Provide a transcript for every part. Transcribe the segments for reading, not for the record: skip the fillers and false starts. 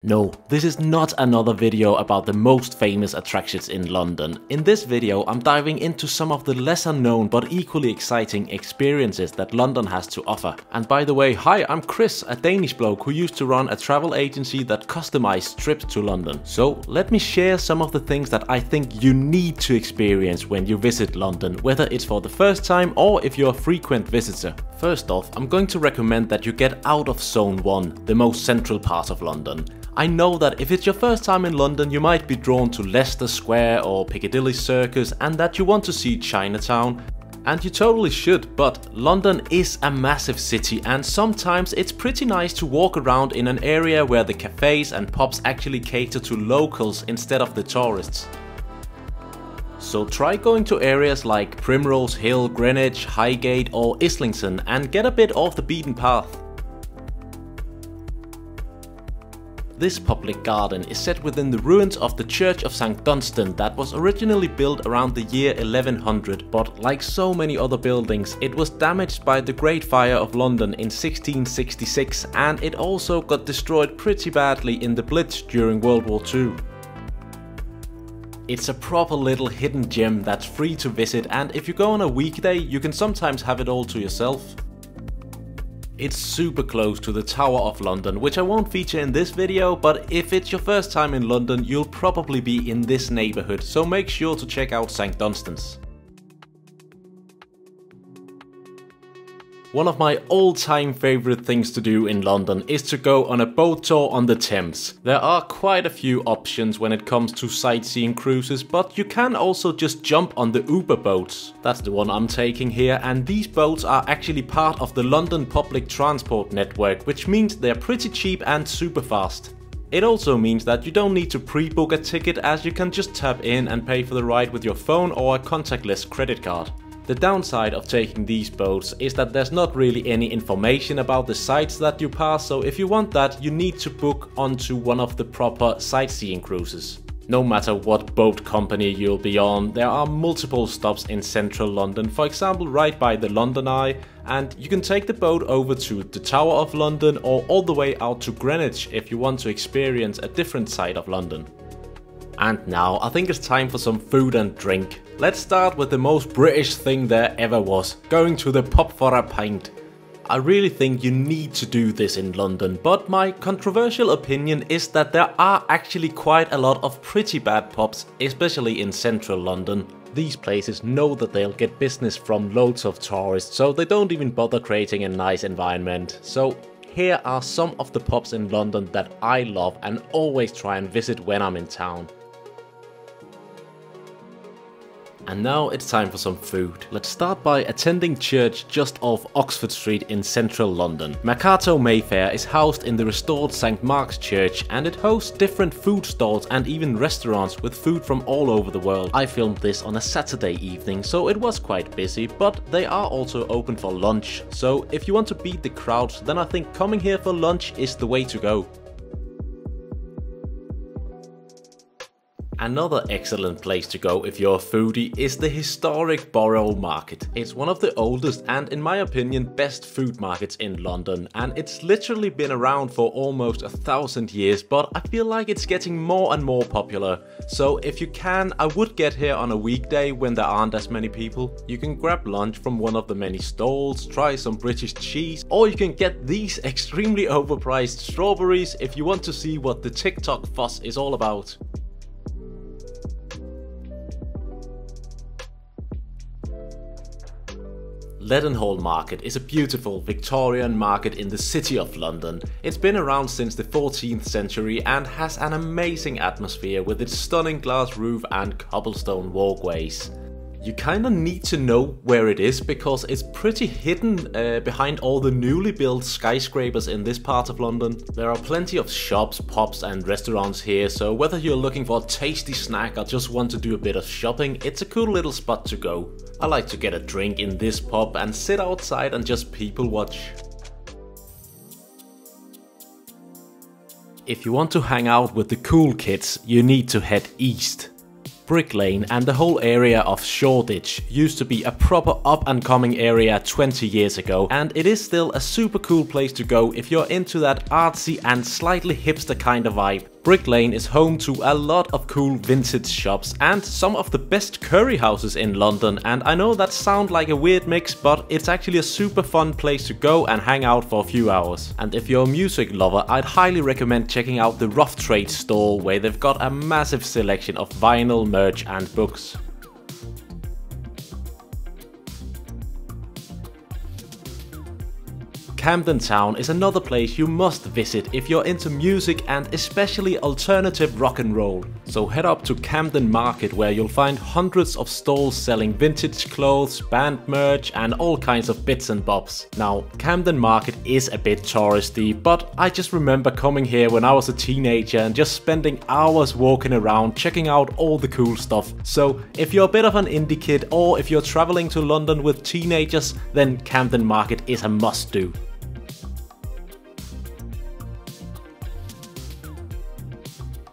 No, this is not another video about the most famous attractions in London. In this video, I'm diving into some of the lesser known but equally exciting experiences that London has to offer. And by the way, hi, I'm Chris, a Danish bloke who used to run a travel agency that customized trips to London. So let me share some of the things that I think you need to experience when you visit London, whether it's for the first time or if you're a frequent visitor. First off, I'm going to recommend that you get out of Zone 1, the most central part of London. I know that if it's your first time in London, you might be drawn to Leicester Square or Piccadilly Circus and that you want to see Chinatown. And you totally should, but London is a massive city and sometimes it's pretty nice to walk around in an area where the cafes and pubs actually cater to locals instead of the tourists. So try going to areas like Primrose Hill, Greenwich, Highgate or Islington and get a bit off the beaten path. This public garden is set within the ruins of the Church of St. Dunstan that was originally built around the year 1100, but like so many other buildings, it was damaged by the Great Fire of London in 1666 and it also got destroyed pretty badly in the Blitz during World War II. It's a proper little hidden gem that's free to visit, and if you go on a weekday, you can sometimes have it all to yourself. It's super close to the Tower of London, which I won't feature in this video, but if it's your first time in London, you'll probably be in this neighborhood, so make sure to check out St. Dunstan's. One of my all-time favorite things to do in London is to go on a boat tour on the Thames. There are quite a few options when it comes to sightseeing cruises, but you can also just jump on the Uber boats. That's the one I'm taking here, and these boats are actually part of the London public transport network, which means they're pretty cheap and super fast. It also means that you don't need to pre-book a ticket, as you can just tap in and pay for the ride with your phone or a contactless credit card. The downside of taking these boats is that there's not really any information about the sites that you pass, so if you want that, you need to book onto one of the proper sightseeing cruises. No matter what boat company you'll be on, there are multiple stops in central London, for example right by the London Eye, and you can take the boat over to the Tower of London or all the way out to Greenwich if you want to experience a different side of London. And now I think it's time for some food and drink. Let's start with the most British thing there ever was, going to the pub for a pint. I really think you need to do this in London, but my controversial opinion is that there are actually quite a lot of pretty bad pubs, especially in central London. These places know that they'll get business from loads of tourists, so they don't even bother creating a nice environment. So here are some of the pubs in London that I love and always try and visit when I'm in town. And now it's time for some food. Let's start by attending church just off Oxford Street in central London. Mercato Mayfair is housed in the restored St. Mark's Church and it hosts different food stalls and even restaurants with food from all over the world. I filmed this on a Saturday evening, so it was quite busy, but they are also open for lunch. So if you want to beat the crowds, then I think coming here for lunch is the way to go. Another excellent place to go if you're a foodie is the historic Borough Market. It's one of the oldest and, in my opinion, best food markets in London, and it's literally been around for almost 1,000 years, but I feel like it's getting more and more popular. So if you can, I would get here on a weekday when there aren't as many people. You can grab lunch from one of the many stalls, try some British cheese, or you can get these extremely overpriced strawberries if you want to see what the TikTok fuss is all about. Leadenhall Market is a beautiful Victorian market in the city of London. It's been around since the 14th century and has an amazing atmosphere with its stunning glass roof and cobblestone walkways. You kinda need to know where it is because it's pretty hidden behind all the newly built skyscrapers in this part of London. There are plenty of shops, pubs and restaurants here, so whether you're looking for a tasty snack or just want to do a bit of shopping, it's a cool little spot to go. I like to get a drink in this pub and sit outside and just people watch. If you want to hang out with the cool kids, you need to head east. Brick Lane and the whole area of Shoreditch used to be a proper up and coming area 20 years ago, and it is still a super cool place to go if you're into that artsy and slightly hipster kind of vibe. Brick Lane is home to a lot of cool vintage shops and some of the best curry houses in London, and I know that sounds like a weird mix, but it's actually a super fun place to go and hang out for a few hours. And if you're a music lover, I'd highly recommend checking out the Rough Trade store, where they've got a massive selection of vinyl, merch and books. Camden Town is another place you must visit if you're into music and especially alternative rock and roll. So head up to Camden Market, where you'll find hundreds of stalls selling vintage clothes, band merch and all kinds of bits and bobs. Now, Camden Market is a bit touristy, but I just remember coming here when I was a teenager and just spending hours walking around checking out all the cool stuff. So if you're a bit of an indie kid, or if you're traveling to London with teenagers, then Camden Market is a must-do.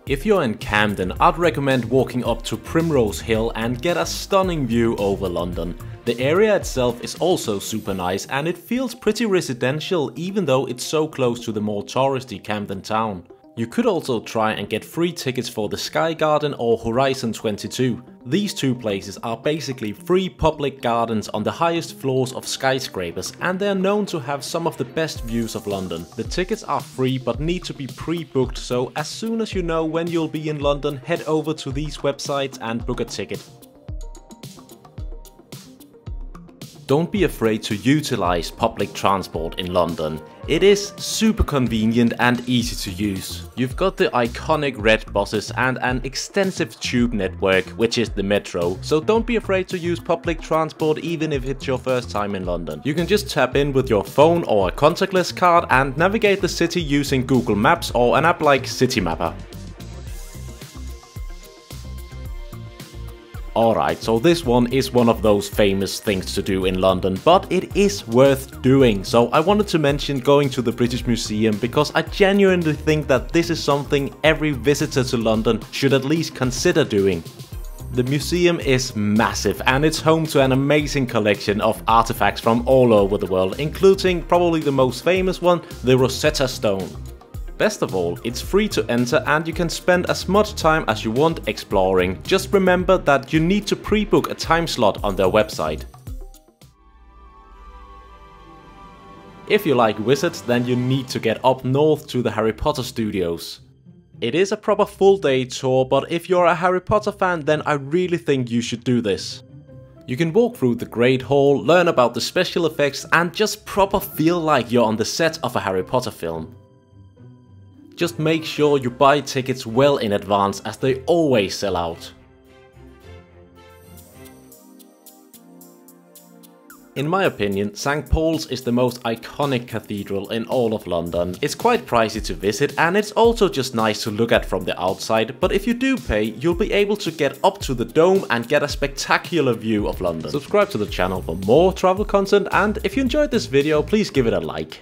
If you're in Camden, I'd recommend walking up to Primrose Hill and get a stunning view over London. The area itself is also super nice and it feels pretty residential, even though it's so close to the more touristy Camden Town. You could also try and get free tickets for the Sky Garden or Horizon 22. These two places are basically free public gardens on the highest floors of skyscrapers, and they're known to have some of the best views of London. The tickets are free but need to be pre-booked, so as soon as you know when you'll be in London, head over to these websites and book a ticket. Don't be afraid to utilize public transport in London. It is super convenient and easy to use. You've got the iconic red buses and an extensive tube network, which is the metro, so don't be afraid to use public transport even if it's your first time in London. You can just tap in with your phone or a contactless card and navigate the city using Google Maps or an app like City Mapper. Alright, so this one is one of those famous things to do in London, but it is worth doing. So I wanted to mention going to the British Museum, because I genuinely think that this is something every visitor to London should at least consider doing. The museum is massive and it's home to an amazing collection of artifacts from all over the world, including probably the most famous one, the Rosetta Stone. Best of all, it's free to enter and you can spend as much time as you want exploring. Just remember that you need to pre-book a time slot on their website. If you like wizards, then you need to get up north to the Harry Potter studios. It is a proper full day tour, but if you're a Harry Potter fan, then I really think you should do this. You can walk through the Great Hall, learn about the special effects and just proper feel like you're on the set of a Harry Potter film. Just make sure you buy tickets well in advance, as they always sell out. In my opinion, St. Paul's is the most iconic cathedral in all of London. It's quite pricey to visit and it's also just nice to look at from the outside, but if you do pay, you'll be able to get up to the dome and get a spectacular view of London. Subscribe to the channel for more travel content, and if you enjoyed this video, please give it a like.